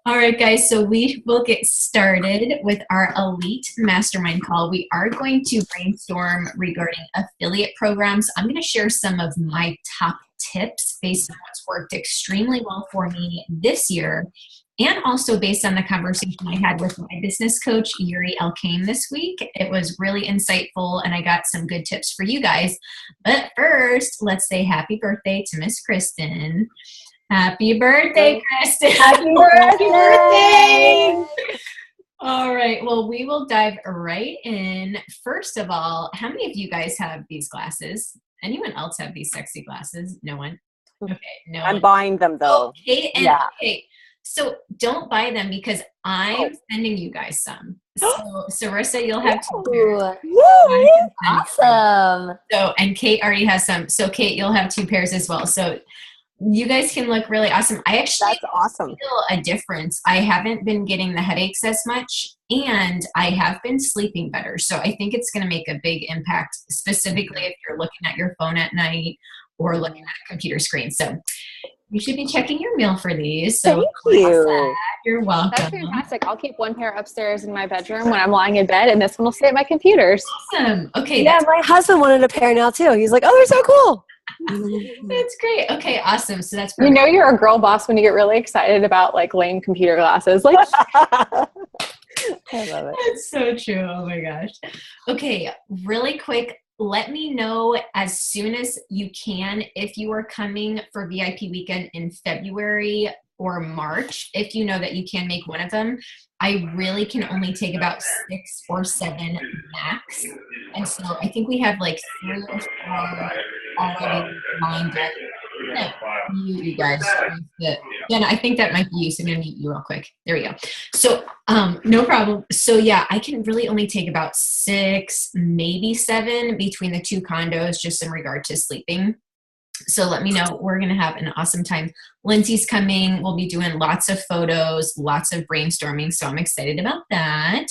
All right, guys, so we will get started with our elite mastermind call. We are going to brainstorm regarding affiliate programs. I'm going to share some of my top tips based on what's worked extremely well for me this year, and also based on the conversation I had with my business coach, Yuri Elkane, this week. It was really insightful, and I got some good tips for you guys. But first, let's say happy birthday to Miss Kristen. Happy birthday, Kristen. Happy birthday. All right. Well, we will dive right in. First of all, how many of you guys have these glasses? Anyone else have these sexy glasses? No one? Okay. No I'm one. buying them though. Okay. And okay. So don't buy them because I'm sending you guys some. So Sarissa, you'll have two pairs. Woo! Awesome. So, and Kate already has some. So Kate, you'll have two pairs as well. So you guys can look really awesome. I actually feel a difference. I haven't been getting the headaches as much, and I have been sleeping better. So I think it's going to make a big impact, specifically if you're looking at your phone at night or looking at a computer screen. So you should be checking your mail for these. So thank you. You're welcome. That's fantastic. I'll keep one pair upstairs in my bedroom when I'm lying in bed, and this one will stay at my computers. Awesome. Okay. Yeah, my husband wanted a pair now too. He's like, oh, they're so cool. That's great. Okay, awesome. So that's perfect. You know you're a girl boss when you get really excited about like lame computer glasses. Like I love it. That's so true. Oh my gosh. Okay, really quick. Let me know as soon as you can if you are coming for VIP weekend in February or March. If you know that you can make one of them, I really can only take about 6 or 7 max. And so I think we have like 3 or 4 already lined up. You guys. Yeah, I think that might be you. So I'm going to mute you real quick. There we go. So no problem. So yeah, I can really only take about 6, maybe 7 between the 2 condos, just in regard to sleeping. So let me know. We're going to have an awesome time. Lindsay's coming. We'll be doing lots of photos, lots of brainstorming. So I'm excited about that.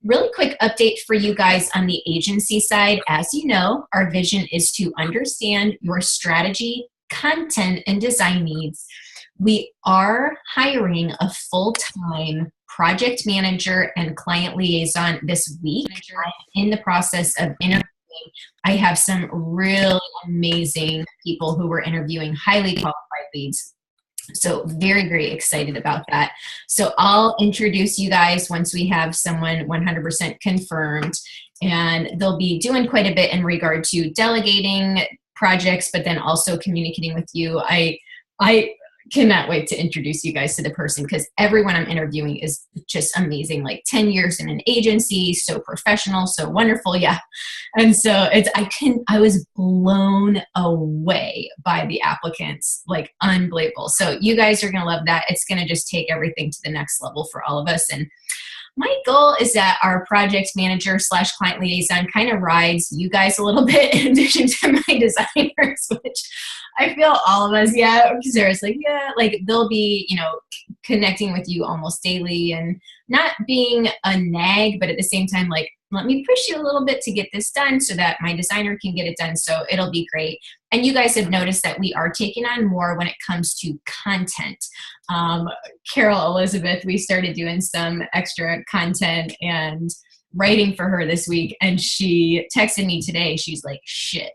Really quick update for you guys on the agency side. As you know, our vision is to understand your strategy, content, and design needs. We are hiring a full-time project manager and client liaison this week. I'm in the process of interviewing. I have some really amazing people who were interviewing highly qualified leads. So very, very excited about that. So I'll introduce you guys once we have someone 100% confirmed, and they'll be doing quite a bit in regard to delegating projects, but then also communicating with you. I cannot wait to introduce you guys to the person, because everyone I'm interviewing is just amazing. Like 10 years in an agency, so professional, so wonderful. Yeah. And so I was blown away by the applicants, like unbelievable. So you guys are going to love that. It's going to just take everything to the next level for all of us. And my goal is that our project manager / client liaison kind of rides you guys a little bit in addition to my designers, which I feel all of us, because Sarah's like, like they'll be, connecting with you almost daily and not being a nag, but at the same time, like, let me push you a little bit to get this done so that my designer can get it done. So it'll be great. And you guys have noticed that we are taking on more when it comes to content. Carol Elizabeth, we started doing some extra content and writing for her this week. And she texted me today. She's like, shit,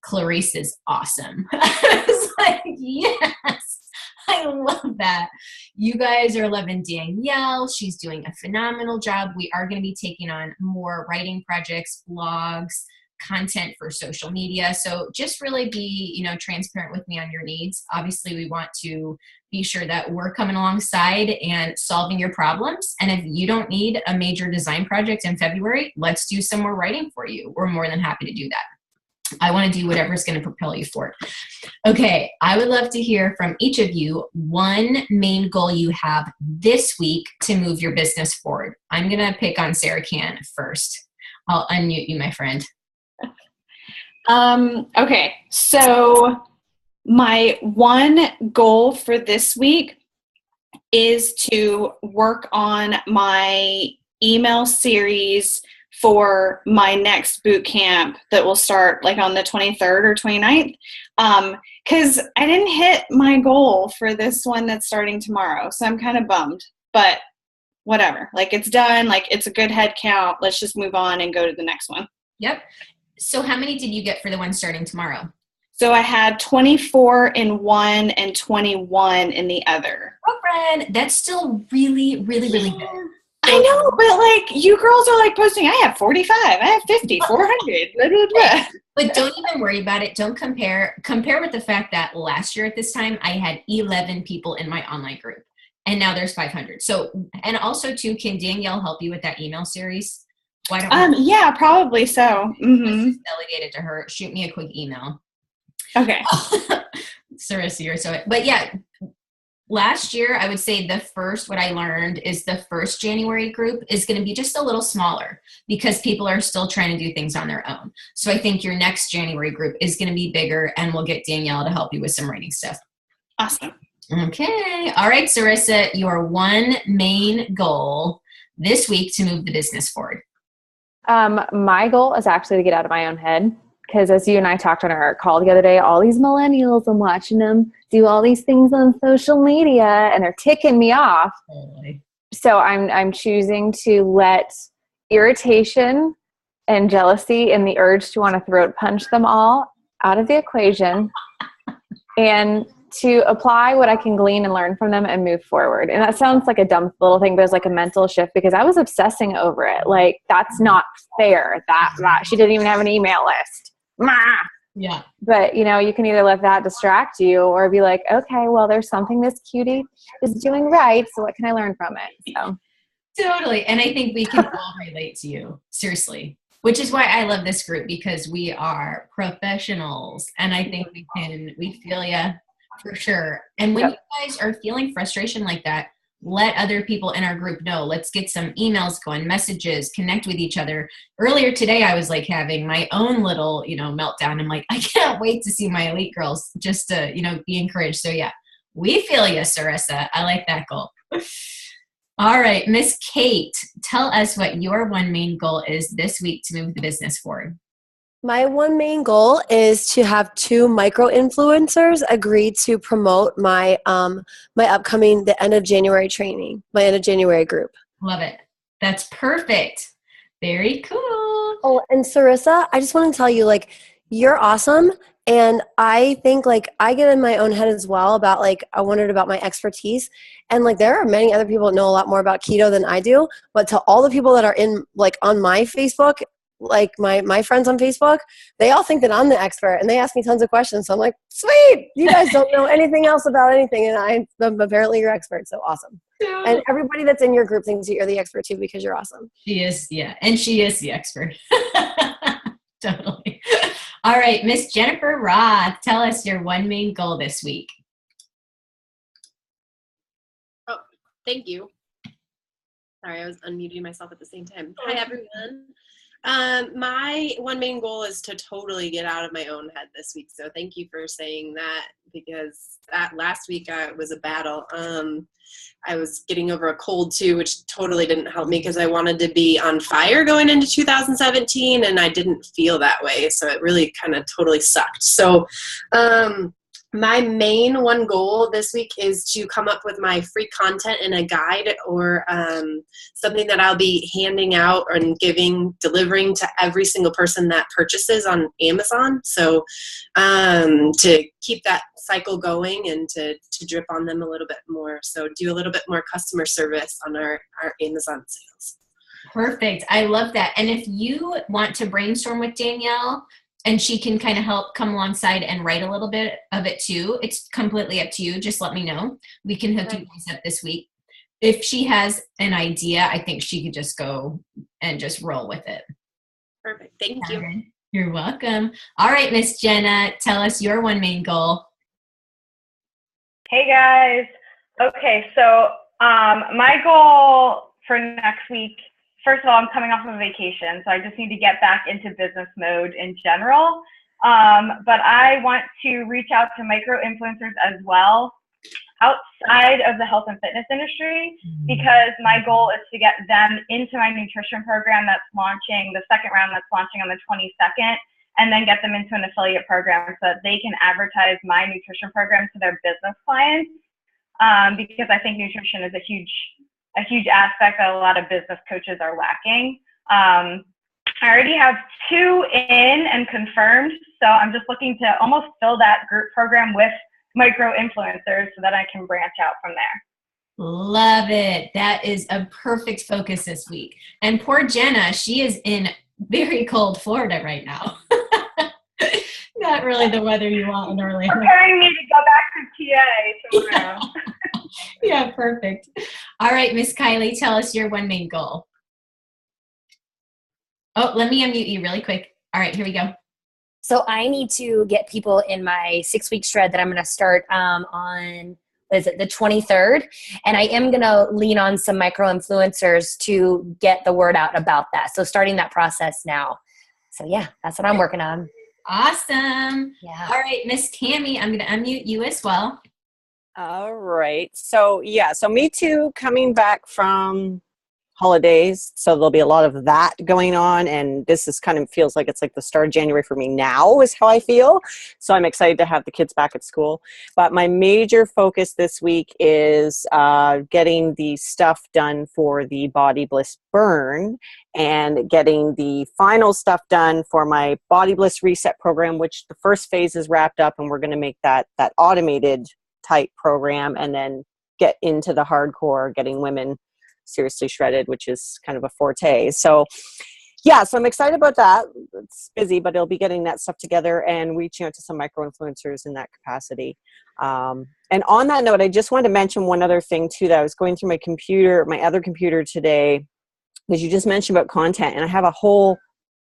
Clarice is awesome. I was like, yes. I love that. You guys are loving Danielle. She's doing a phenomenal job. We are going to be taking on more writing projects, blogs, content for social media. So just really be, transparent with me on your needs. Obviously, we want to be sure that we're coming alongside and solving your problems. And if you don't need a major design project in February, let's do some more writing for you. We're more than happy to do that. I want to do whatever is going to propel you forward. Okay, I would love to hear from each of you one main goal you have this week to move your business forward. I'm going to pick on Sarah Can first. I'll unmute you, my friend. Okay, so my one goal for this week is to work on my email series for my next boot camp that will start like on the 23rd or 29th. Because I didn't hit my goal for this one that's starting tomorrow. So I'm kind of bummed, but whatever. Like it's done. Like it's a good head count. Let's just move on and go to the next one. Yep. So how many did you get for the one starting tomorrow? So I had 24 in one and 21 in the other. Girlfriend, that's still really, really, really good. I know, but like you girls are like posting, I have 45, I have 50, 400, blah, blah, blah. But don't even worry about it. Don't compare with the fact that last year at this time, I had 11 people in my online group and now there's 500. So, and also too, can Danielle help you with that email series? Why don't yeah, probably so. Mm-hmm. Let's just delegate it to her. Shoot me a quick email. Okay. Sarissa, you're so, but yeah, last year, I would say what I learned is the first January group is going to be just a little smaller because people are still trying to do things on their own. So I think your next January group is going to be bigger and we'll get Danielle to help you with some writing stuff. Awesome. Okay. All right, Sarissa, your one main goal this week to move the business forward. My goal is actually to get out of my own head. Because as you and I talked on our call the other day, all these millennials, I'm watching them do all these things on social media and they're ticking me off. Totally. So I'm choosing to let irritation and jealousy and the urge to want to throat punch them all out of the equation and to apply what I can glean and learn from them and move forward. And that sounds like a dumb little thing, but it's like a mental shift because I was obsessing over it. Like, that's not fair. That she didn't even have an email list. Yeah. But, you can either let that distract you or be like, okay, well, there's something this cutie is doing right. So what can I learn from it? So Totally. And I think we can all relate to you. Seriously. Which is why I love this group because we are professionals and I think we feel you for sure. And when you guys are feeling frustration like that, let other people in our group know. Let's get some emails going, messages, connect with each other. Earlier today, I was like having my own little, meltdown. I'm like, I can't wait to see my elite girls just to, be encouraged. So yeah, we feel you, Sarissa. I like that goal. All right, Miss Kate, tell us what your one main goal is this week to move the business forward. My one main goal is to have 2 micro-influencers agree to promote my my upcoming the end of January training, my end of January group. Love it. That's perfect. Very cool. Oh, and Sarissa, I just want to tell you, you're awesome. And I think, I get in my own head as well about, I wondered about my expertise. And, there are many other people that know a lot more about keto than I do. But to all the people that are in, on my Facebook, my friends on Facebook, they all think that I'm the expert and they ask me tons of questions. So I'm like, sweet, you guys don't know anything else about anything. And I'm apparently your expert. So awesome. Yeah. And everybody that's in your group thinks you're the expert too because you're awesome. She is. Yeah. And she is the expert. Totally. All right. Miss Jennifer Roth, tell us your one main goal this week. Oh, thank you. Sorry, I was unmuting myself at the same time. Hi, everyone. My one main goal is to totally get out of my own head this week. So thank you for saying that because that last week was a battle. I was getting over a cold too, which totally didn't help me because I wanted to be on fire going into 2017 and I didn't feel that way. So it really kind of totally sucked. So, my main one goal this week is to come up with my free content in a guide or something that I'll be handing out and delivering to every single person that purchases on Amazon. So to keep that cycle going and to drip on them a little bit more. So do a little bit more customer service on our Amazon sales. Perfect. I love that. And if you want to brainstorm with Danielle, and she can kind of help come alongside and write a little bit of it too. It's completely up to you. Just let me know. We can hook you guys up this week. If she has an idea, I think she could just go and just roll with it. Perfect. Thank you. You're welcome. All right, Miss Jenna, tell us your one main goal. Hey guys. Okay, so my goal for next week, first of all, I'm coming off of vacation, so I just need to get back into business mode in general. But I want to reach out to micro influencers as well. outside of the health and fitness industry, because my goal is to get them into my nutrition program that's launching, the second round that's launching on the 22nd, and then get them into an affiliate program so that they can advertise my nutrition program to their business clients. Because I think nutrition is a huge aspect that a lot of business coaches are lacking. I already have 2 in and confirmed, so I'm just looking to almost fill that group program with micro influencers so that I can branch out from there. Love it. That is a perfect focus this week. And poor Jenna, she is in very cold Florida right now. Not really the weather you want in Orlando. Preparing me to go back to TA tomorrow. Yeah, perfect. All right, Miss Kylie, tell us your one main goal. Oh, let me unmute you really quick. All right, here we go. So I need to get people in my 6-week shred that I'm going to start on, what is it, the 23rd. And I am going to lean on some micro influencers to get the word out about that. So starting that process now. So yeah, that's what I'm working on. Awesome. Yeah. All right, Miss Tammy, I'm going to unmute you as well. All right. So me too, coming back from holidays. So there'll be a lot of that going on. And this is kind of feels like it's like the start of January for me now is how I feel. So I'm excited to have the kids back at school. But my major focus this week is getting the stuff done for the Body Bliss Burn and getting the final stuff done for my Body Bliss Reset program, which the first phase is wrapped up, and we're going to make that automated type program and then get into the hardcore, getting women seriously shredded, which is kind of a forte. So yeah, so I'm excited about that. It's busy, but it'll be getting that stuff together and reaching out to some micro influencers in that capacity. And on that note, I just wanted to mention one other thing too, that I was going through my other computer today, because you just mentioned about content, and I have a whole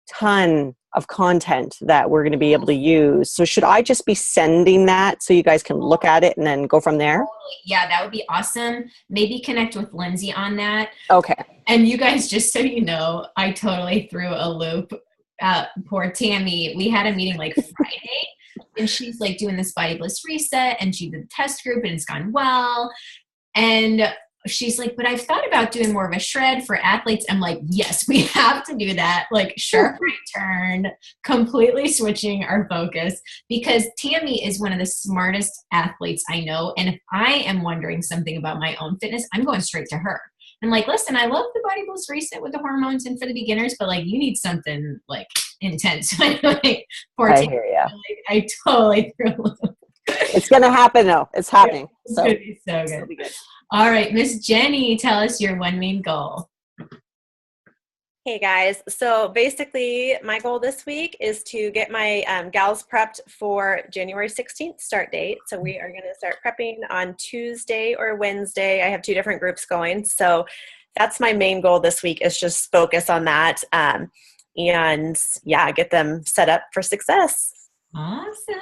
ton of content that we're going to be able to use. So should I just be sending that so you guys can look at it and then go from there? Yeah, that would be awesome. Maybe connect with Lindsay on that. Okay. And you guys, just so you know, I totally threw a loop. Poor Tammy. We had a meeting like Friday, and she's like doing this Body Bliss Reset, and she did the test group, and it's gone well. And she's like, but I've thought about doing more of a shred for athletes. I'm like, yes, we have to do that. Like sharp right turn, completely switching our focus, because Tammy is one of the smartest athletes I know. And if I am wondering something about my own fitness, I'm going straight to her. I'm like, listen, I love the Body Bliss Reset with the hormones and for the beginners, but like you need something like intense. Like, poor I Tammy, hear ya. like, I totally threw a loop. It's going to happen though. It's happening. It's So gonna be so good. it'll be good. All right, Miss Jenny, tell us your one main goal. Hey guys, so basically my goal this week is to get my gals prepped for January 16th start date. So we are going to start prepping on Tuesday or Wednesday. I have 2 different groups going. So that's my main goal this week, is just focus on that and yeah, get them set up for success. Awesome.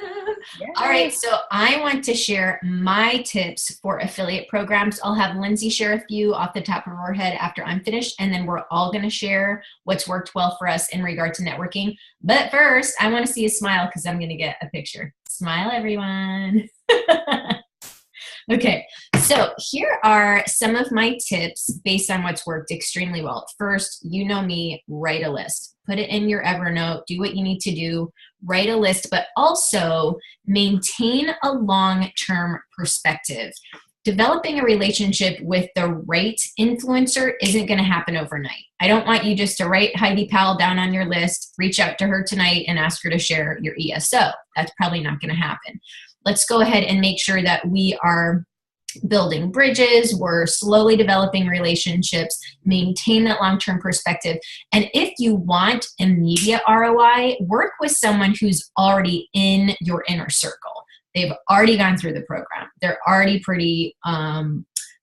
All right, so I want to share my tips for affiliate programs. I'll have Lindsay share a few off the top of her head after I'm finished, and then we're all going to share what's worked well for us in regard to networking. But first, I want to see a smile because I'm going to get a picture. Smile, everyone. Okay, so here are some of my tips based on what's worked extremely well. First, you know me, write a list. Put it in your Evernote, do what you need to do, write a list, but also maintain a long-term perspective. Developing a relationship with the right influencer isn't going to happen overnight. I don't want you just to write Heidi Powell down on your list, reach out to her tonight and ask her to share your ESO. That's probably not going to happen. Let's go ahead and make sure that we are building bridges, we're slowly developing relationships, maintain that long-term perspective. And if you want immediate ROI, work with someone who's already in your inner circle. They've already gone through the program. They're already pretty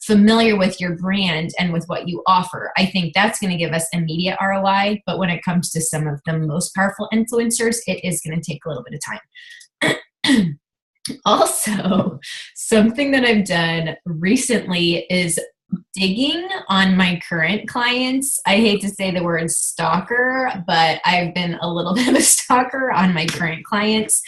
familiar with your brand and with what you offer. I think that's going to give us immediate ROI. But when it comes to some of the most powerful influencers, it is going to take a little bit of time. Also, something that I've done recently is digging on my current clients. I hate to say the word stalker, but I've been a little bit of a stalker on my current clients.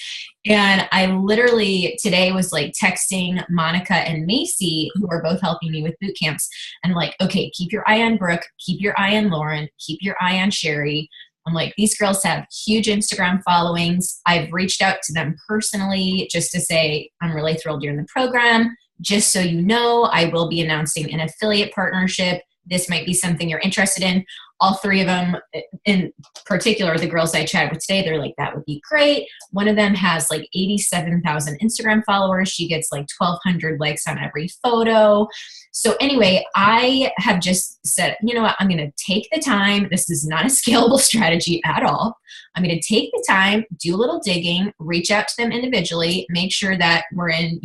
And I literally today was like texting Monica and Macy, who are both helping me with boot camps. And I'm like, okay, keep your eye on Brooke, keep your eye on Lauren, keep your eye on Sherry. I'm like, these girls have huge Instagram followings. I've reached out to them personally just to say, I'm really thrilled you're in the program. Just so you know, I will be announcing an affiliate partnership. This might be something you're interested in. All three of them, in particular, the girls I chatted with today, they're like, that would be great. One of them has like 87,000 Instagram followers. She gets like 1,200 likes on every photo. So anyway, I have just said, you know what, I'm going to take the time. This is not a scalable strategy at all. I'm going to take the time, do a little digging, reach out to them individually, make sure that we're in,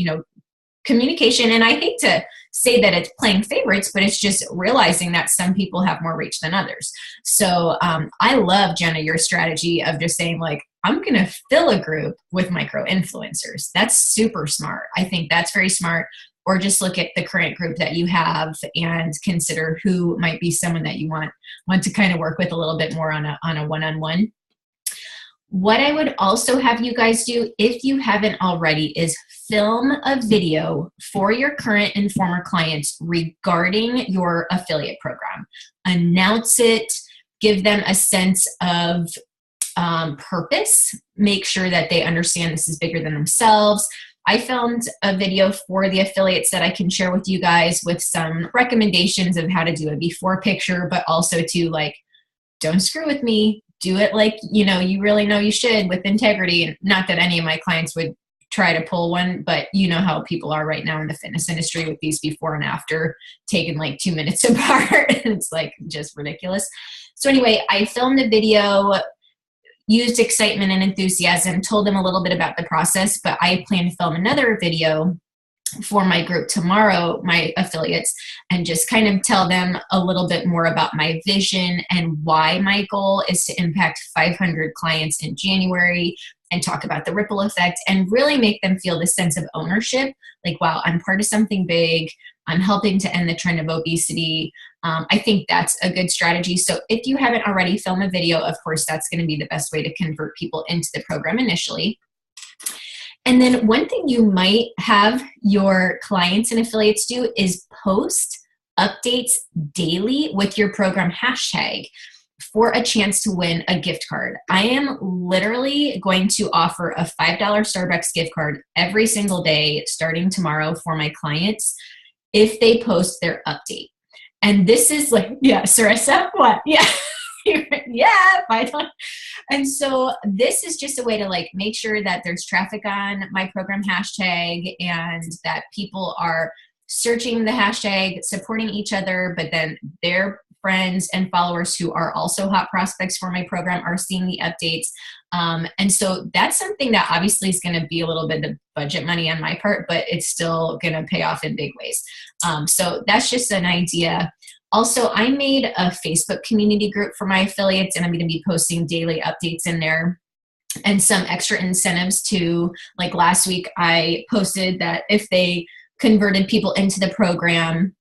communication. And I hate to say that it's playing favorites, but it's just realizing that some people have more reach than others. So I love, Jenna, your strategy of just saying like, I'm going to fill a group with micro influencers. That's super smart. I think that's very smart. Or just look at the current group that you have and consider who might be someone that you want to kind of work with a little bit more on a one-on-one. What I would also have you guys do, if you haven't already, is film a video for your current and former clients regarding your affiliate program. Announce it, give them a sense of purpose, make sure that they understand this is bigger than themselves. I filmed a video for the affiliates that I can share with you guys with some recommendations of how to do a before picture, but also to like, don't screw with me. Do it like, you really know you should, with integrity. And not that any of my clients would try to pull one, but you know how people are right now in the fitness industry with these before and after taken like 2 minutes apart. It's like just ridiculous. So anyway, I filmed a video, used excitement and enthusiasm, told them a little bit about the process, but I plan to film another video for my group tomorrow, my affiliates, and just kind of tell them a little bit more about my vision and why my goal is to impact 500 clients in January, and talk about the ripple effect and really make them feel this sense of ownership. Like, wow, I'm part of something big. I'm helping to end the trend of obesity. I think that's a good strategy. So if you haven't already, film a video. Of course, that's going to be the best way to convert people into the program initially. And then one thing you might have your clients and affiliates do is post updates daily with your program hashtag for a chance to win a gift card. I am literally going to offer a $5 Starbucks gift card every single day starting tomorrow for my clients if they post their update. And this is like, yeah, Sarissa, what? Yeah. Yeah, $5. And so this is just a way to like make sure that there's traffic on my program hashtag and that people are searching the hashtag, supporting each other, but then their friends and followers who are also hot prospects for my program are seeing the updates. And so that's something that obviously is going to be a little bit of budget money on my part, but it's still going to pay off in big ways. So that's just an idea. Also, I made a Facebook community group for my affiliates, and I'm going to be posting daily updates in there and some extra incentives too. Like last week, I posted that if they converted people into the program,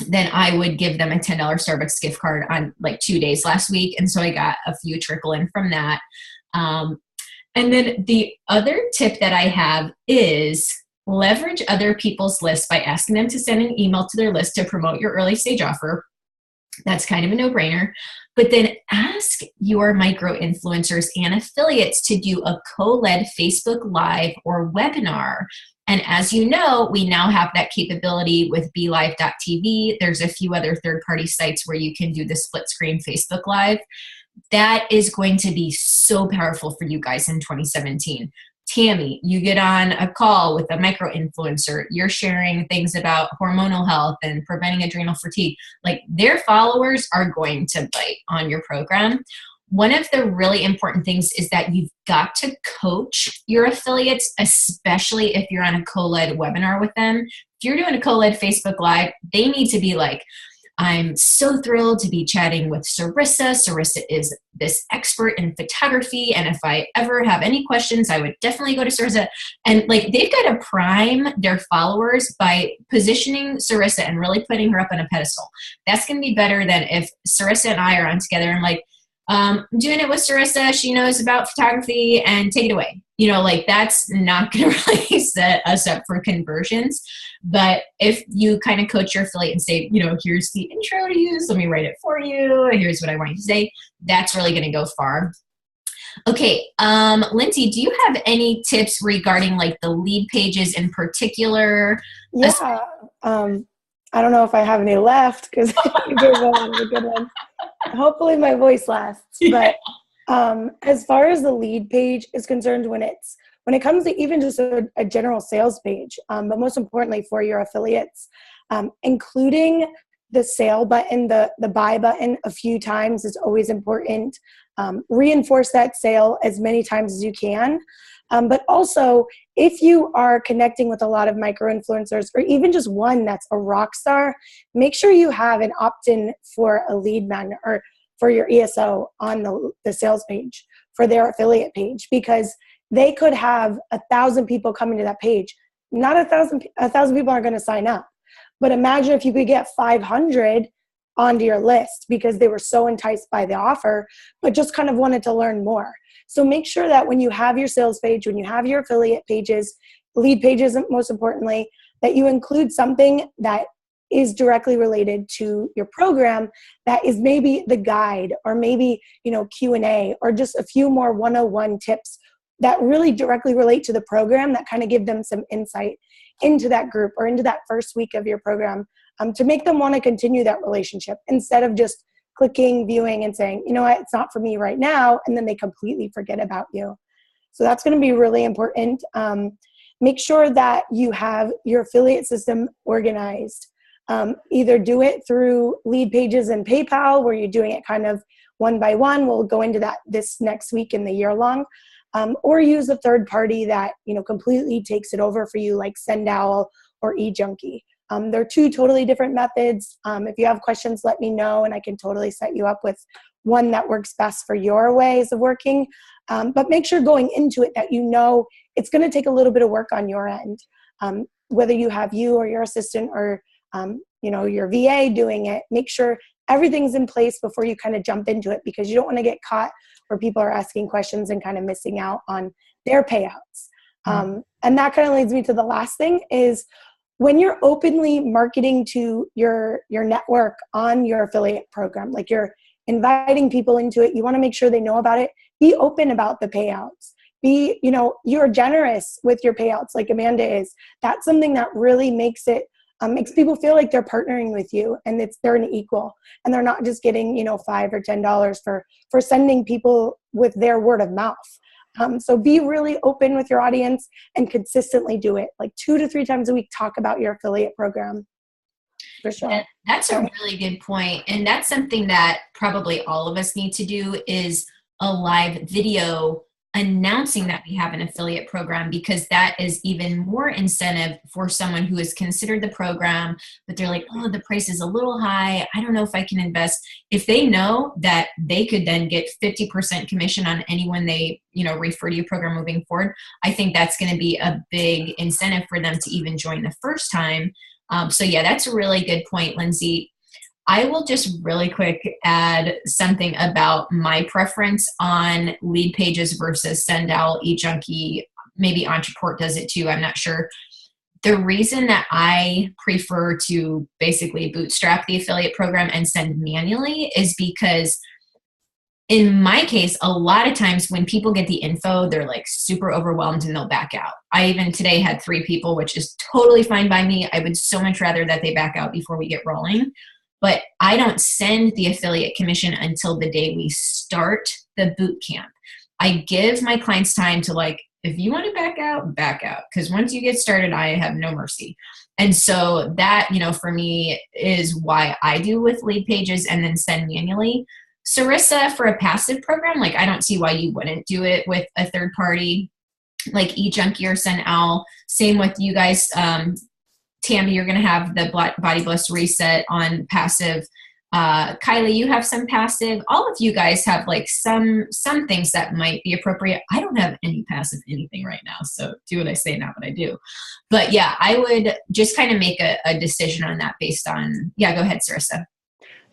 then I would give them a $10 Starbucks gift card on like 2 days last week. And so I got a few trickle in from that. And then the other tip that I have is leverage other people's lists by asking them to send an email to their list to promote your early stage offer. That's kind of a no-brainer. But then ask your micro influencers and affiliates to do a co-led Facebook Live or webinar. And as you know, we now have that capability with BeLive.tv. There's a few other third-party sites where you can do the split screen Facebook Live. That is going to be so powerful for you guys in 2017. Tammy, you get on a call with a micro influencer, you're sharing things about hormonal health and preventing adrenal fatigue. Like, their followers are going to bite on your program. One of the really important things is that you've got to coach your affiliates, especially if you're on a co-led webinar with them. If you're doing a co-led Facebook Live, they need to be like, I'm so thrilled to be chatting with Sarissa. Sarissa is this expert in photography, and if I ever have any questions, I would definitely go to Sarissa. And like, they've got to prime their followers by positioning Sarissa and really putting her up on a pedestal. That's going to be better than if Sarissa and I are on together and like, I'm doing it with Sarissa. She knows about photography, and take it away. you know, like that's not going to really set us up for conversions. But if you kind of coach your affiliate and say, you know, here's the intro to use, let me write it for you, here's what I want you to say, that's really going to go far. Okay, Lindsay, do you have any tips regarding like the lead pages in particular? Yeah. I don't know if I have any left because I gave a lot of the good ones. Hopefully my voice lasts. But as far as the lead page is concerned, when it comes to even just a general sales page, but most importantly for your affiliates, including the sale button, the buy button a few times is always important. Reinforce that sale as many times as you can. But also, if you are connecting with a lot of micro-influencers or even just one that's a rock star, make sure you have an opt-in for a lead magnet or for your ESO on the sales page for their affiliate page, because they could have 1,000 people coming to that page. Not 1,000 people are going to sign up. But imagine if you could get 500 onto your list because they were so enticed by the offer, but just kind of wanted to learn more. So make sure that when you have your sales page, when you have your affiliate pages, lead pages, most importantly, that you include something that is directly related to your program, that is maybe the guide or maybe, you know, Q&A or just a few more 101 tips that really directly relate to the program that kind of give them some insight into that group or into that first week of your program, to make them want to continue that relationship instead of just clicking, viewing, and saying, you know what, it's not for me right now, and then they completely forget about you. So that's going to be really important. Make sure that you have your affiliate system organized. Either do it through lead pages and PayPal, where you're doing it kind of one by one. We'll go into that this next week in the year long. Or use a third party that, you know, completely takes it over for you, like SendOwl or eJunkie. They're two totally different methods. If you have questions, let me know, and I can totally set you up with one that works best for your ways of working. But make sure going into it that you know it's going to take a little bit of work on your end. Whether you have you or your assistant or you know, your VA doing it, make sure everything's in place before you kind of jump into it, because you don't want to get caught where people are asking questions and kind of missing out on their payouts. And that kind of leads me to the last thing is, when you're openly marketing to your network on your affiliate program, like you're inviting people into it, you want to make sure they know about it. Be open about the payouts. Be, you know, you're generous with your payouts like Amanda is. That's something that really makes it, makes people feel like they're partnering with you and they're an equal, and they're not just getting, you know, $5 or $10 for sending people with their word of mouth. So be really open with your audience and consistently do it, like 2 to 3 times a week. Talk about your affiliate program. For sure. Yeah, that's a really good point. And that's something that probably all of us need to do, is a live video announcing that we have an affiliate program, because that is even more incentive for someone who has considered the program, but they're like, oh, the price is a little high, I don't know if I can invest. If they know that they could then get 50% commission on anyone they, you know, refer to your program moving forward, I think that's going to be a big incentive for them to even join the first time. So yeah, that's a really good point, Lindsay. I will just really quick add something about my preference on lead pages versus SendOwl, eJunkie. Maybe Entreport does it too, I'm not sure. The reason that I prefer to basically bootstrap the affiliate program and send manually is because in my case, a lot of times when people get the info, they're like super overwhelmed and they'll back out. I even today had 3 people, which is totally fine by me. I would so much rather that they back out before we get rolling. But I don't send the affiliate commission until the day we start the boot camp. I give my clients time to, like, if you want to back out, back out. Because once you get started, I have no mercy. And so that, you know, for me is why I do with lead pages and then send manually. Sarissa, for a passive program, like, I don't see why you wouldn't do it with a third party like eJunkie or SendOwl. Same with you guys. Tammy, you're going to have the Body Bliss Reset on passive. Kylie, you have some passive. All of you guys have like some things that might be appropriate. I don't have any passive anything right now, so do what I say, not what I do. But yeah, I would just kind of make a decision on that based on, yeah, go ahead, Sarissa.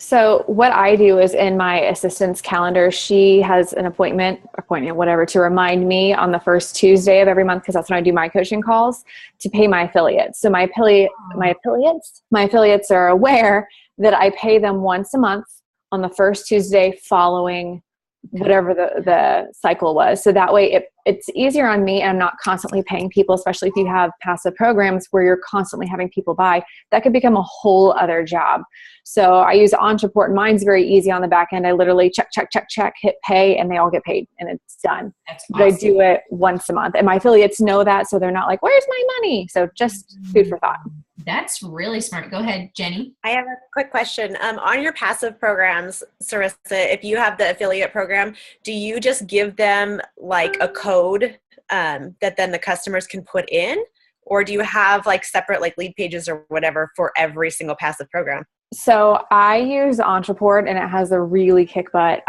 So what I do is in my assistant's calendar, she has an appointment, whatever, to remind me on the first Tuesday of every month, because that's when I do my coaching calls, to pay my affiliates. So my affiliates are aware that I pay them once a month on the first Tuesday following whatever the cycle was. So that way it's easier on me, and I'm not constantly paying people, especially if you have passive programs where you're constantly having people buy. That could become a whole other job. So I use Entreport, and mine's very easy on the back end. I literally check, hit pay, and they all get paid, and it's done. That's But awesome. I do it once a month, and my affiliates know that, so they're not like, where's my money? So just food for thought. That's really smart. Go ahead, Jenny. I have a quick question. On your passive programs, Sarissa, if you have the affiliate program, do you just give them like a code that then the customers can put in? Or do you have like separate like lead pages or whatever for every single passive program? So I use Entreport, and it has a really kick butt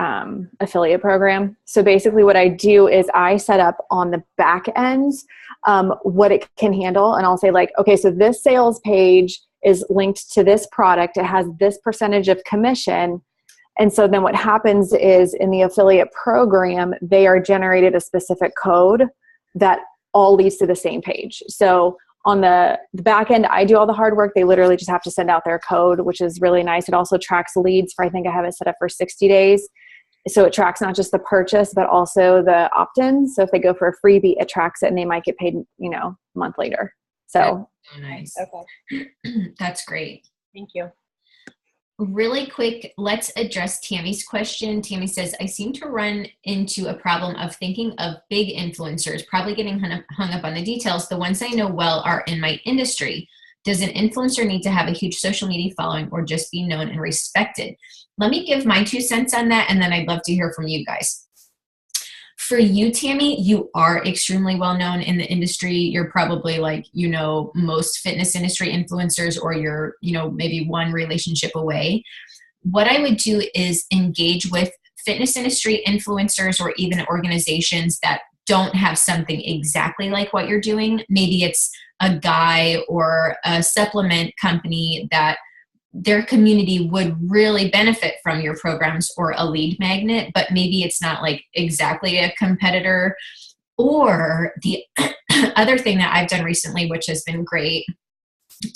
affiliate program. So basically what I do is I set up on the back end what it can handle. And I'll say like, okay, so this sales page is linked to this product. It has this percentage of commission. And so then what happens is in the affiliate program, they are generated a specific code that all leads to the same page. So on the back end, I do all the hard work. They literally just have to send out their code, which is really nice. It also tracks leads for, I think I have it set up for 60 days. So it tracks not just the purchase, but also the opt-ins. So if they go for a freebie, it tracks it, and they might get paid, a month later. So That's so nice. Okay. That's great. Thank you. Really quick, let's address Tammy's question. Tammy says, I seem to run into a problem of thinking of big influencers, probably getting hung up on the details. The ones I know well are in my industry. Does an influencer need to have a huge social media following or just be known and respected? Let me give my 2 cents on that, and then I'd love to hear from you guys. For you, Tammy, you are extremely well known in the industry. You're probably like, most fitness industry influencers, or you're, maybe one relationship away. What I would do is engage with fitness industry influencers, or even organizations that don't have something exactly like what you're doing. Maybe it's a guy or a supplement company that their community would really benefit from your programs, or a lead magnet, but maybe it's not like exactly a competitor. Or the other thing that I've done recently, which has been great,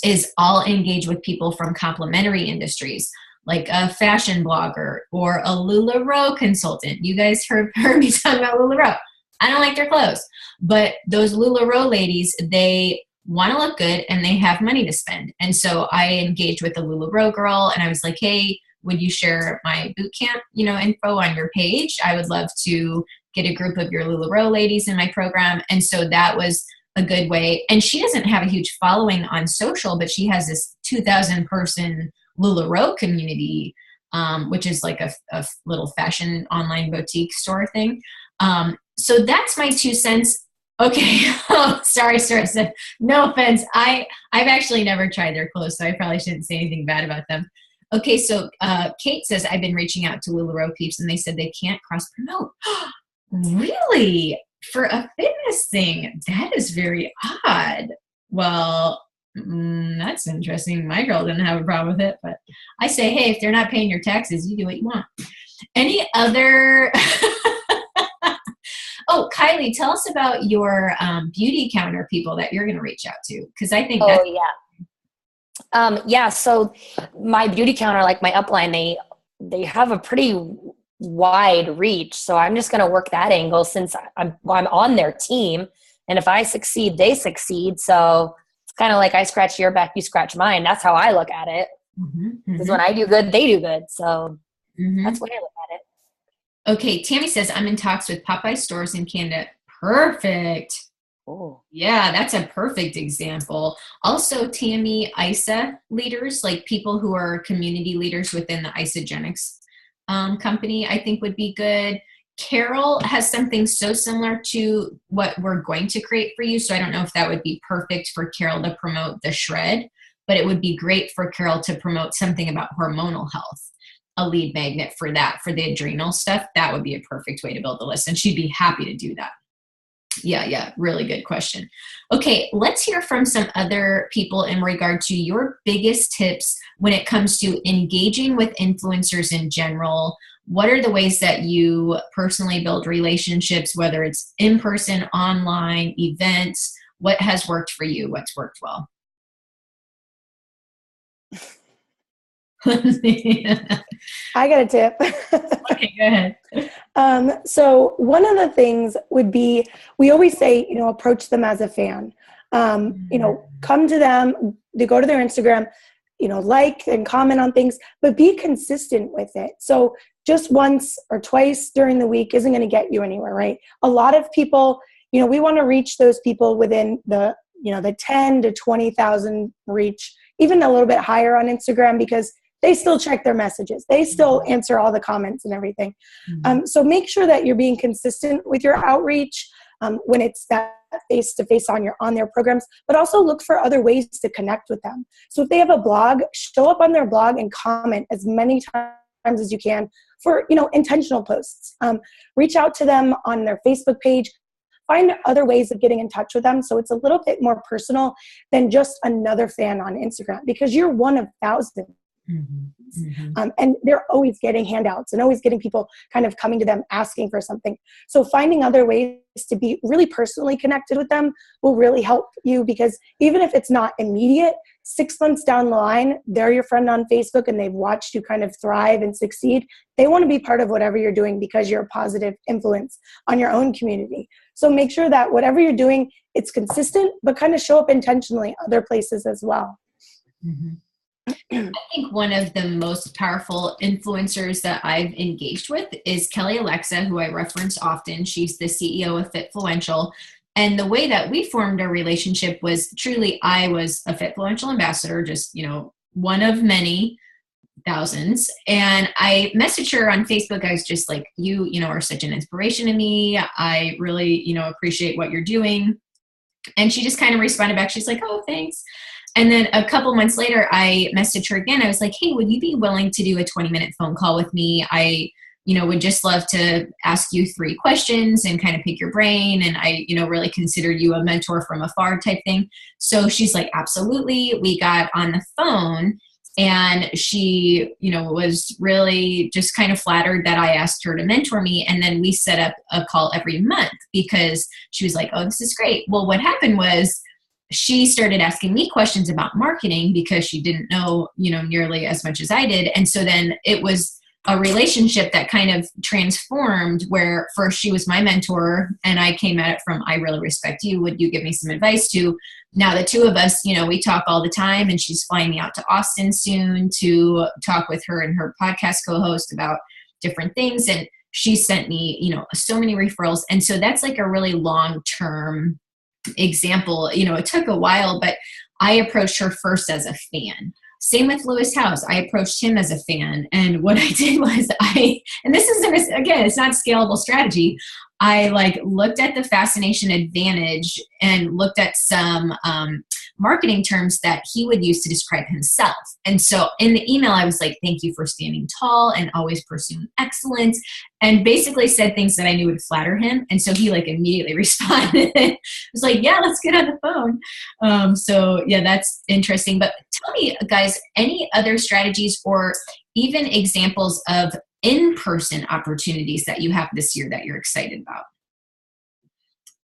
is I'll engage with people from complementary industries, like a fashion blogger or a LuLaRoe consultant. You guys heard me talking about LuLaRoe. I don't like their clothes, but those LuLaRoe ladies, they want to look good and they have money to spend. And so I engaged with the LuLaRoe girl, and I was like, hey, would you share my boot camp, info on your page? I would love to get a group of your LuLaRoe ladies in my program. And so that was a good way. And she doesn't have a huge following on social, but she has this 2,000 person LuLaRoe community, which is like a little fashion online boutique store thing. So that's my 2 cents. Okay. Oh, sorry, Sarissa. No offense. I've actually never tried their clothes, so I probably shouldn't say anything bad about them. Okay, so Kate says, I've been reaching out to LuLaRoe peeps, and they said they can't cross-promote. Really? For a fitness thing? That is very odd. Well, that's interesting. My girl didn't have a problem with it, but I say, hey, if they're not paying your taxes, you do what you want. Any other... Oh, Kylie, tell us about your beauty counter people that you're going to reach out to, because I think that's... Yeah, so my beauty counter, like my upline, they have a pretty wide reach. So I'm just going to work that angle, since I'm on their team. And if I succeed, they succeed. So it's kind of like I scratch your back, you scratch mine. That's how I look at it. Because when I do good, they do good. So that's what I look at it. Okay, Tammy says, I'm in talks with Popeye stores in Canada. Perfect. Oh. Yeah, that's a perfect example. Also, Tammy, ISA leaders, like people who are community leaders within the Isogenics company, I think would be good. Carol has something so similar to what we're going to create for you. So I don't know if that would be perfect for Carol to promote the shred, but it would be great for Carol to promote something about hormonal health. A lead magnet for that, for the adrenal stuff. That would be a perfect way to build the list, and she'd be happy to do that. Yeah, really good question. Okay, let's hear from some other people in regard to your biggest tips when it comes to engaging with influencers in general. What are the ways that you personally build relationships, whether it's in person, online, events? What has worked for you? What's worked well? I got a tip. Okay, go ahead. So one of the things would be, we always say, approach them as a fan. Come to them, they go to their Instagram, like and comment on things, but be consistent with it. So just once or twice during the week isn't going to get you anywhere, right? A lot of people, we want to reach those people within the 10 to 20,000 reach, even a little bit higher on Instagram, because they still check their messages. They still answer all the comments and everything. So make sure that you're being consistent with your outreach when it's that face-to-face on their programs, but also look for other ways to connect with them. So if they have a blog, show up on their blog and comment as many times as you can for, intentional posts. Reach out to them on their Facebook page. Find other ways of getting in touch with them so it's a little bit more personal than just another fan on Instagram, because you're one of thousands. And they're always getting handouts and always getting people kind of coming to them asking for something. So finding other ways to be really personally connected with them will really help you, because even if it's not immediate, 6 months down the line, they're your friend on Facebook and they've watched you kind of thrive and succeed. They want to be part of whatever you're doing because you're a positive influence on your own community. So make sure that whatever you're doing, it's consistent, but kind of show up intentionally other places as well. I think one of the most powerful influencers that I've engaged with is Kelly Alexa, who I reference often. She's the CEO of Fitfluential. And the way that we formed a relationship was truly, I was a Fitfluential ambassador, just, one of many thousands. And I messaged her on Facebook. I was just like, you are such an inspiration to me. I really, appreciate what you're doing. And she just kind of responded back. She's like, oh, thanks. And then a couple months later, I messaged her again. I was like, hey, would you be willing to do a 20-minute phone call with me? I, would just love to ask you 3 questions and kind of pick your brain. And I, really consider you a mentor from afar type thing. So she's like, absolutely. We got on the phone and she, was really just kind of flattered that I asked her to mentor me. And then we set up a call every month because she was like, oh, this is great. Well, what happened was, she started asking me questions about marketing because she didn't know, nearly as much as I did. And so then it was a relationship that kind of transformed, where first she was my mentor and I came at it from, I really respect you. Would you give me some advice? To now the two of us, we talk all the time, and she's flying me out to Austin soon to talk with her and her podcast co-host about different things. And she sent me, so many referrals. And so that's like a really long-term example. It took a while, but I approached her first as a fan. Same with Lewis House. I approached him as a fan. And what I did was and this is, again, it's not scalable strategy. I looked at the Fascination Advantage and looked at some marketing terms that he would use to describe himself. And so in the email, I was like, thank you for standing tall and always pursuing excellence, and basically said things that I knew would flatter him. And so he immediately responded. It was like, yeah, let's get on the phone. So yeah, that's interesting. But tell me, guys, any other strategies or even examples of in-person opportunities that you have this year that you're excited about?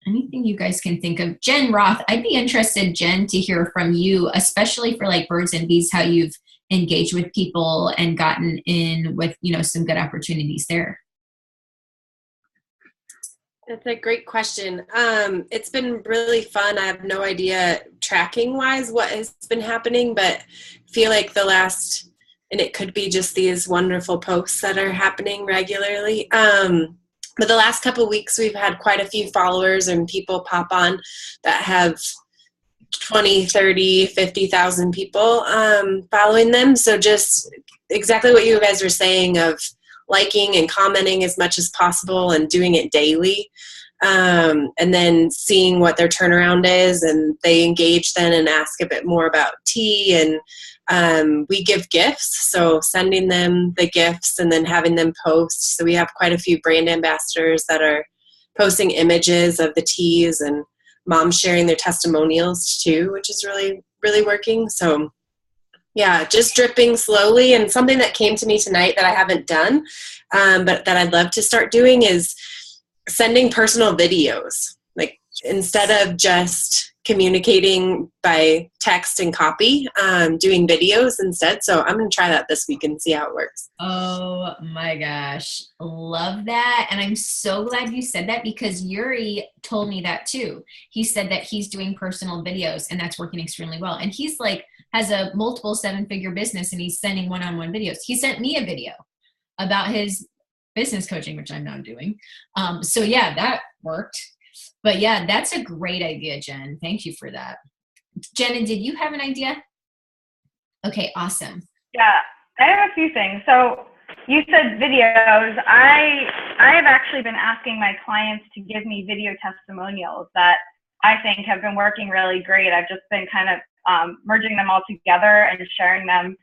Anything you guys can think of? Jen Roth, I'd be interested, Jen, to hear from you, especially for Birds and Bees, how you've engaged with people and gotten in with, some good opportunities there. That's a great question. It's been really fun. I have no idea tracking wise what has been happening, but feel like and it could be just these wonderful posts that are happening regularly. But the last couple of weeks, we've had quite a few followers and people pop on that have 20, 30, 50,000 people following them. So just exactly what you guys were saying of liking and commenting as much as possible and doing it daily. And then seeing what their turnaround is, and they engage then and ask a bit more about tea, and we give gifts, so sending them the gifts and then having them post. So we have quite a few brand ambassadors that are posting images of the teas and moms sharing their testimonials too, which is really, really working. So yeah, just dripping slowly. And something that came to me tonight that I haven't done, but that I'd love to start doing is sending personal videos. Like instead of just communicating by text and copy, doing videos instead. So I'm going to try that this week and see how it works. Oh my gosh. Love that. And I'm so glad you said that because Yuri told me that too. He said that he's doing personal videos and that's working extremely well. And he's like, has a multiple 7-figure business and he's sending one-on-one videos. He sent me a video about his business coaching, which I'm now doing. So yeah, that worked. But yeah, that's a great idea, Jen. Thank you for that. Jenna, did you have an idea? Okay, awesome. Yeah, I have a few things. So you said videos. I have actually been asking my clients to give me video testimonials that I think have been working really great. I've just been kind of merging them all together and sharing them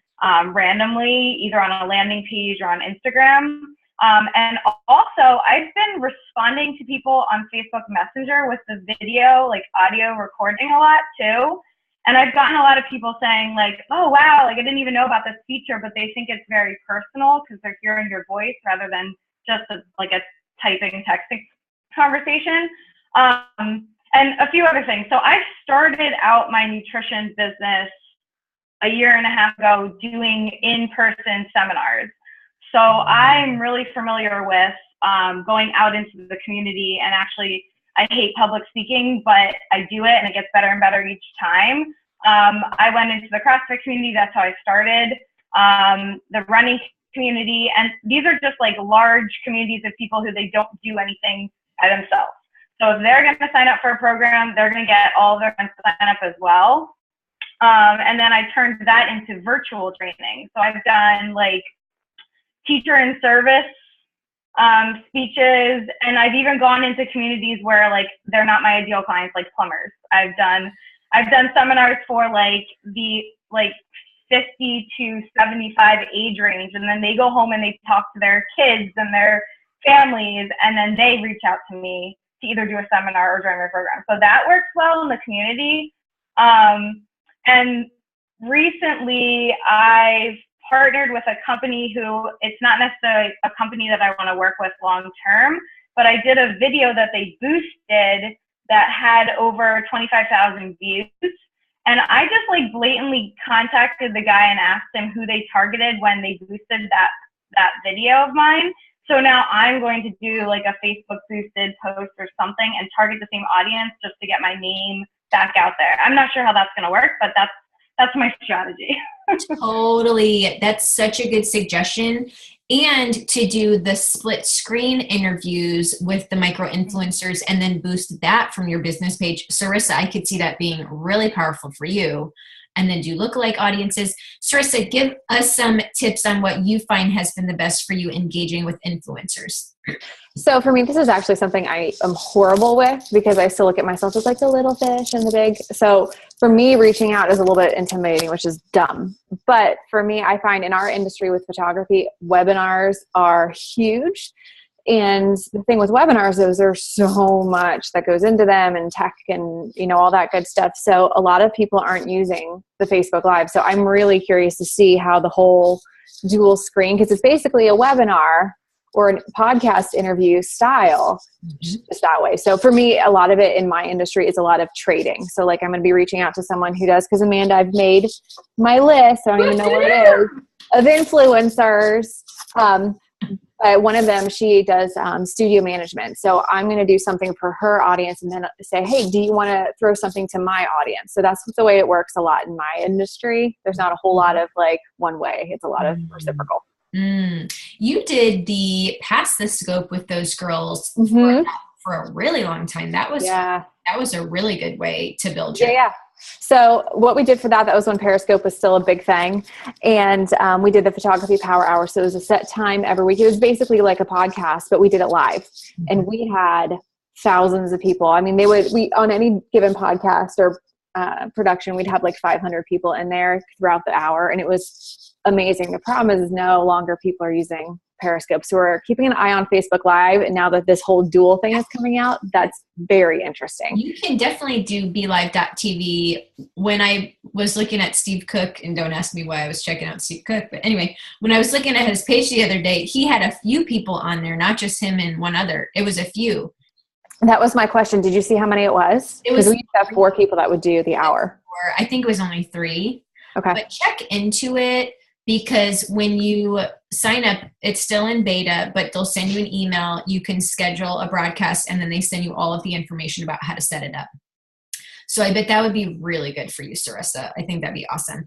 randomly, either on a landing page or on Instagram. And also, I've been responding to people on Facebook Messenger with the video, like audio recording a lot too. And I've gotten a lot of people saying like, oh, wow, like I didn't even know about this feature, but they think it's very personal because they're hearing your voice rather than just like a typing, texting conversation. And a few other things. So I started out my nutrition business a year and a half ago doing in-person seminars. So I'm really familiar with going out into the community, and actually I hate public speaking, but I do it and it gets better and better each time. I went into the CrossFit community, that's how I started, the running community, and these are just like large communities of people who they don't do anything by themselves. So if they're going to sign up for a program, they're going to get all of their friends to sign up as well. And then I turned that into virtual training. So I've done like teacher in service speeches, and I've even gone into communities where like they're not my ideal clients, like plumbers. I've done seminars for like the 50 to 75 age range, and then they go home and they talk to their kids and their families, and then they reach out to me to either do a seminar or join my program. So that works well in the community. And recently I've partnered with a company who, it's not necessarily a company that I want to work with long term, but I did a video that they boosted that had over 25,000 views. And I just like blatantly contacted the guy and asked him who they targeted when they boosted that video of mine. So now I'm going to do like a Facebook boosted post or something and target the same audience just to get my name back out there. I'm not sure how that's going to work, but that's my strategy. Totally. That's such a good suggestion. And to do the split screen interviews with the micro influencers and then boost that from your business page. Sarissa, I could see that being really powerful for you. And then do lookalike audiences. Sarissa, give us some tips on what you find has been the best for you engaging with influencers. So for me, this is actually something I am horrible with because I still look at myself as like the little fish in the big. So for me, reaching out is a little bit intimidating, which is dumb. But for me, I find in our industry with photography, webinars are huge. And the thing with webinars is there's so much that goes into them and tech and, all that good stuff. So a lot of people aren't using the Facebook Live. So I'm really curious to see how the whole dual screen, because it's basically a webinar or a podcast interview style, just that way. So for me, a lot of it in my industry is a lot of trading. So like I'm going to be reaching out to someone who does, because Amanda, I've made my list. I don't even know what it is of influencers. One of them, she does studio management. So I'm going to do something for her audience and then say, hey, do you want to throw something to my audience? So that's the way it works a lot in my industry. There's not a whole lot of like one way. It's a lot of reciprocal. You did the Pass the Scope with those girls for a really long time. That was a really good way to build your So what we did for that was when Periscope was still a big thing. And we did the Photography Power Hour. So it was a set time every week. It was basically like a podcast, but we did it live. And we had thousands of people. I mean, we on any given podcast or production, we'd have like 500 people in there throughout the hour. And it was amazing. The problem is no longer people are using Periscope. So we're keeping an eye on Facebook Live. And now that this whole dual thing is coming out, that's very interesting. You can definitely do BeLive.tv. When I was looking at Steve Cook, and don't ask me why I was checking out Steve Cook, but anyway, when I was looking at his page the other day, he had a few people on there, not just him and one other. It was a few. That was my question. Did you see how many it was? Because we used to have 4 people that would do the hour. I think it was only 3. Okay. But check into it, because when you sign up, it's still in beta, but they'll send you an email. You can schedule a broadcast, and then they send you all of the information about how to set it up. So I bet that would be really good for you, Sarissa. I think that'd be awesome.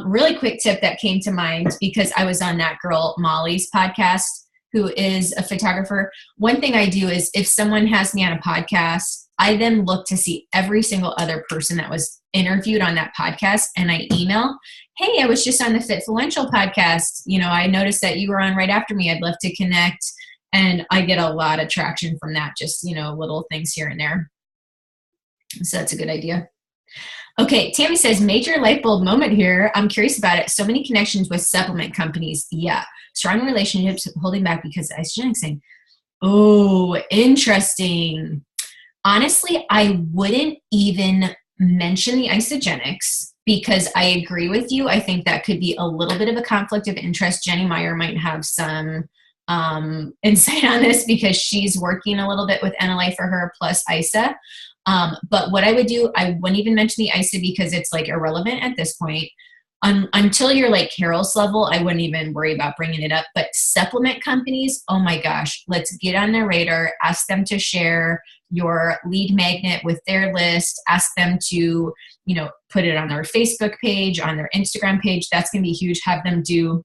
Really quick tip that came to mind, because I was on that girl Molly's podcast, who is a photographer. One thing I do is if someone has me on a podcast, I then look to see every single other person that was interviewed on that podcast, and I email, hey, I was just on the Fitfluential podcast. You know, I noticed that you were on right after me. I'd love to connect. And I get a lot of traction from that, just, you know, little things here and there. So that's a good idea. Okay, Tammy says, major light bulb moment here. I'm curious about it. So many connections with supplement companies. Yeah. Strong relationships holding back because of isogenics. Oh, interesting. Honestly, I wouldn't even mention the isogenics, because I agree with you. I think that could be a little bit of a conflict of interest. Jenny Meyer might have some insight on this, because she's working a little bit with NLA for her plus ISA. But what I would do, I wouldn't even mention the ISA, because it's like irrelevant at this point. Until you're like Carol's level, I wouldn't even worry about bringing it up. But supplement companies, oh my gosh, let's get on their radar. Ask them to share your lead magnet with their list. Ask them to, you know, put it on their Facebook page, on their Instagram page. That's going to be huge. Have them do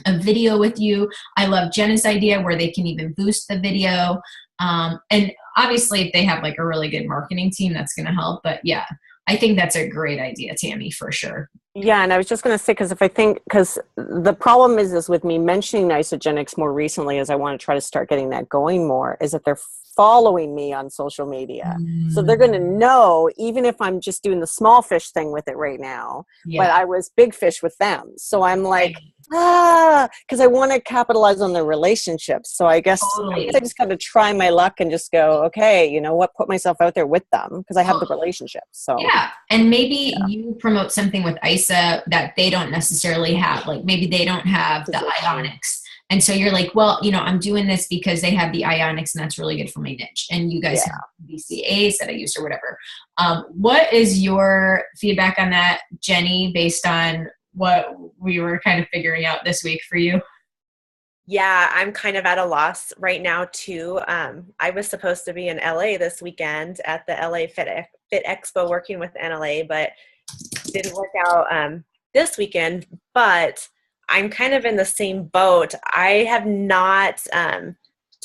a video with you. I love Jenna's idea where they can even boost the video. And obviously if they have like a really good marketing team, that's going to help. But yeah, I think that's a great idea, Tammy, for sure. Yeah, and I was just going to say, because the problem is with me mentioning isogenics more recently, as I want to try to start getting that going more, is that they're following me on social media. So they're going to know, even if I'm just doing the small fish thing with it right now, but I was big fish with them. So I'm like, because I want to capitalize on the relationships. So I guess I just got to try my luck and just go, okay, you know what, put myself out there with them, because I have the relationships. So yeah, and maybe you promote something with ISA that they don't necessarily have. Like maybe they don't have the ionics. And so you're like, well, you know, I'm doing this because they have the ionics, and that's really good for my niche. And you guys have BCAs that I use or whatever. What is your feedback on that, Jenny, based on what we were kind of figuring out this week for you? Yeah, I'm kind of at a loss right now too. I was supposed to be in LA this weekend at the LA Fit Expo working with NLA, but didn't work out this weekend. But I'm kind of in the same boat. I have not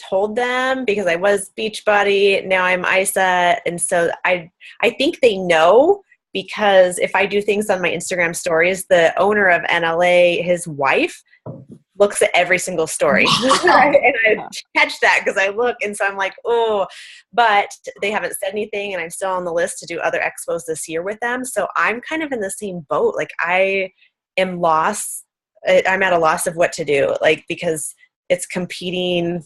told them, because I was Beachbody, now I'm ISA, and so I think they know, because if I do things on my Instagram stories, the owner of NLA, his wife, looks at every single story. And I catch that because I look, and so I'm like, oh, but they haven't said anything, and I'm still on the list to do other expos this year with them. So I'm kind of in the same boat. Like I am lost. I'm at a loss of what to do, like, because it's competing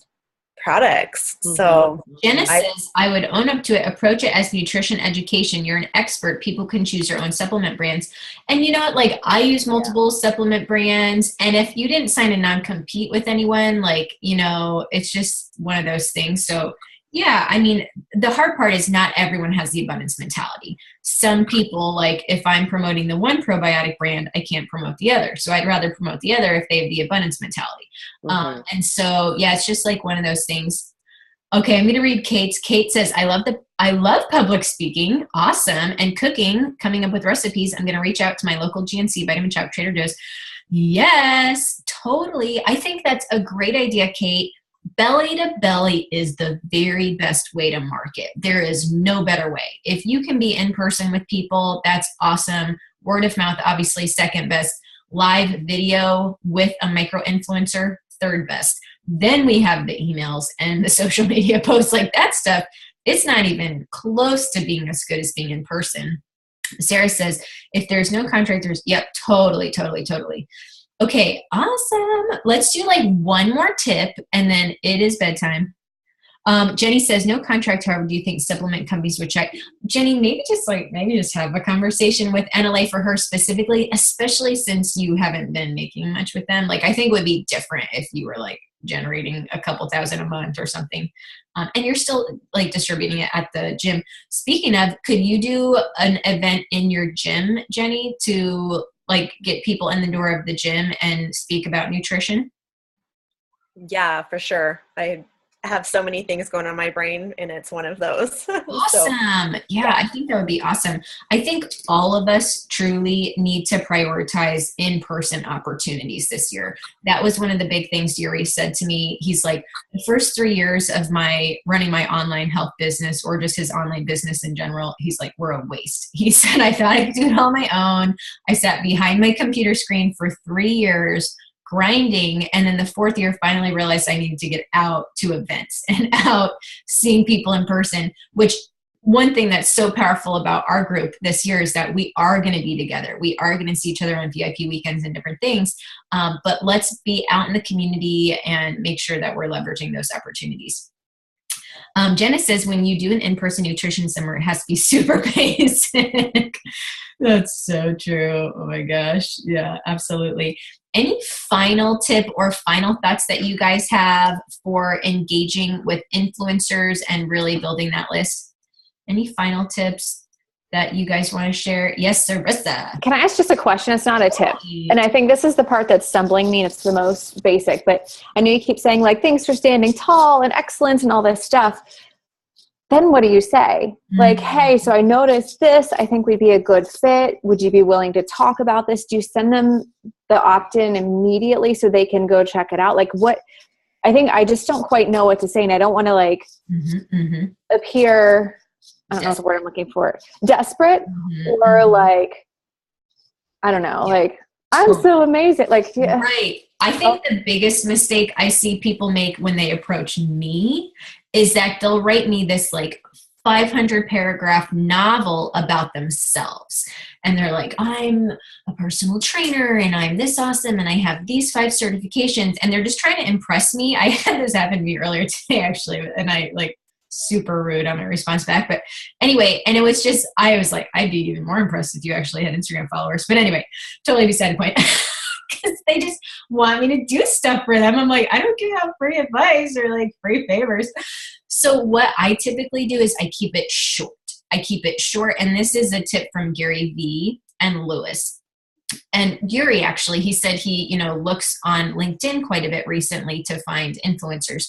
products. So Jenna says, I would own up to it. Approach it as nutrition education. You're an expert. People can choose their own supplement brands. And you know what? Like I use multiple supplement brands. And if you didn't sign a non-compete with anyone, like, you know, it's just one of those things. So yeah, I mean, the hard part is not everyone has the abundance mentality. Some people, like if I'm promoting the one probiotic brand, I can't promote the other. So I'd rather promote the other if they have the abundance mentality. And so, yeah, it's just like one of those things. Okay, I'm going to read Kate's. Kate says, I love public speaking. Awesome. And cooking, coming up with recipes. I'm going to reach out to my local GNC, Vitamin Shoppe, Trader Joe's. Yes, totally. I think that's a great idea, Kate. Belly to belly is the very best way to market. There is no better way. If you can be in person with people, that's awesome. Word of mouth, obviously, second best. Live video with a micro influencer, third best. Then we have the emails and the social media posts, like that stuff. It's not even close to being as good as being in person. Sarah says, if there's no contractors, yep, totally. Okay, awesome. Let's do like one more tip and then it is bedtime. Jenny says, no contract, however, do you think supplement companies would check? Jenny, maybe just have a conversation with NLA for her specifically, especially since you haven't been making much with them. Like, I think it would be different if you were like generating a couple thousand a month or something. And you're still like distributing it at the gym. Speaking of, could you do an event in your gym, Jenny, to like get people in the door of the gym and speak about nutrition? Yeah, for sure. I have so many things going on in my brain, and it's one of those. Awesome. Yeah, I think that would be awesome. I think all of us truly need to prioritize in-person opportunities this year. That was one of the big things Yuri said to me. He's like, the first 3 years of my running my online health business, or just his online business in general, he's like, we're a waste. He said, I thought I could do it on my own. I sat behind my computer screen for 3 years grinding, and then the fourth year finally realized I needed to get out to events and out seeing people in person. Which, one thing that's so powerful about our group this year is that we are going to be together. We are going to see each other on VIP weekends and different things, but let's be out in the community and make sure that we're leveraging those opportunities. Jenna says, when you do an in-person nutrition summer, it has to be super basic. That's so true. Oh my gosh. Yeah, absolutely. Any final tip or final thoughts that you guys have for engaging with influencers and really building that list? Any final tips that you guys want to share? Yes, Sarissa. Can I ask just a question? It's not a tip. And I think this is the part that's stumbling me, and it's the most basic. But I know you keep saying, like, thanks for standing tall and excellence and all this stuff. Then what do you say? Like, hey, so I noticed this. I think we'd be a good fit. Would you be willing to talk about this? Do you send them the opt-in immediately so they can go check it out? Like, what? I think I just don't quite know what to say, and I don't want to like appear, I don't know the word I'm looking for, desperate, or like, I don't know, like, I'm so amazing. Like, yeah. Right. I think the biggest mistake I see people make when they approach me is that they'll write me this like 500 paragraph novel about themselves. And they're like, I'm a personal trainer and I'm this awesome and I have these 5 certifications, and they're just trying to impress me. I had this happen to me earlier today, actually, and I like super rude on my response back. But anyway, and it was just, I was like, I'd be even more impressed if you actually had Instagram followers. But anyway, totally beside the point. Because they just want me to do stuff for them. I'm like, I don't give out free advice or like free favors. So what I typically do is I keep it short. And this is a tip from Gary V and Lewis. And Yuri, actually, he said he, looks on LinkedIn quite a bit recently to find influencers.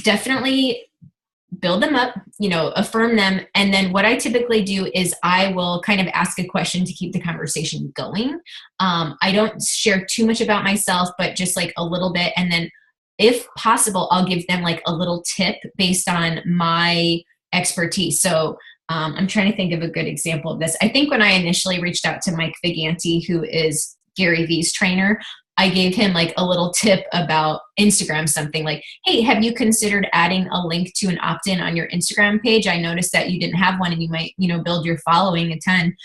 Definitely build them up, affirm them. And then what I typically do is I will kind of ask a question to keep the conversation going. I don't share too much about myself, but just like a little bit. And then if possible, I'll give them like a little tip based on my expertise. So I'm trying to think of a good example of this. I think when I initially reached out to Mike Viganti, who is Gary V's trainer, I gave him like a little tip about Instagram, something like, hey, have you considered adding a link to an opt-in on your Instagram page? I noticed that you didn't have one and you might, build your following a ton.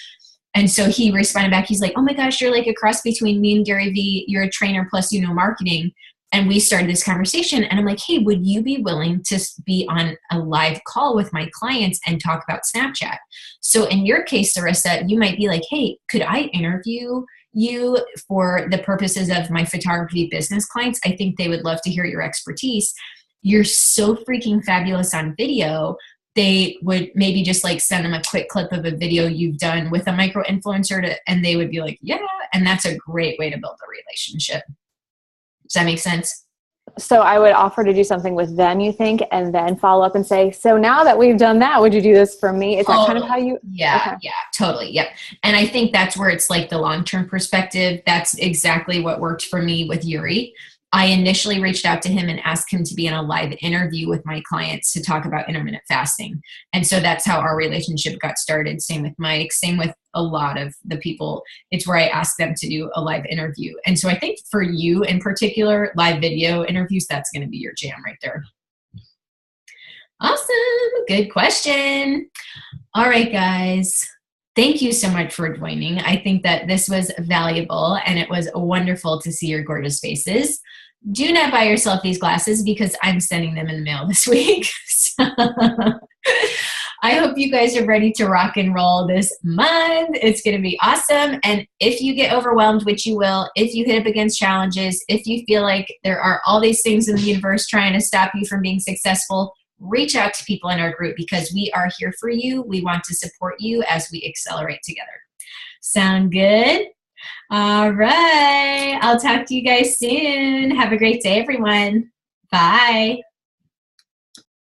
And so he responded back. He's like, oh my gosh, you're like a cross between me and Gary V. You're a trainer plus, marketing. And we started this conversation and I'm like, hey, would you be willing to be on a live call with my clients and talk about Snapchat? So in your case, Sarissa, you might be like, hey, could I interview you for the purposes of my photography business clients? I think they would love to hear your expertise. You're so freaking fabulous on video. They would maybe just like send them a quick clip of a video you've done with a micro influencer and they would be like, yeah. And that's a great way to build a relationship. Does that make sense? So I would offer to do something with them, you think, and then follow up and say, so now that we've done that, would you do this for me? Is that kind of how you? Yeah, okay. Yeah, totally. Yep. And I think that's where it's like the long-term perspective. That's exactly what worked for me with Yuri. I initially reached out to him and asked him to be in a live interview with my clients to talk about intermittent fasting. And so that's how our relationship got started. Same with Mike, same with a lot of the people. It's where I asked them to do a live interview. And so I think for you in particular, live video interviews, that's going to be your jam right there. Awesome. Good question. All right, guys. thank you so much for joining. I think that this was valuable and it was wonderful to see your gorgeous faces. Do not buy yourself these glasses because I'm sending them in the mail this week. So, I hope you guys are ready to rock and roll this month. It's going to be awesome. And if you get overwhelmed, which you will, if you hit up against challenges, if you feel like there are all these things in the universe trying to stop you from being successful, reach out to people in our group because we are here for you. We want to support you as we accelerate together. Sound good? All right. I'll talk to you guys soon. Have a great day, everyone. Bye.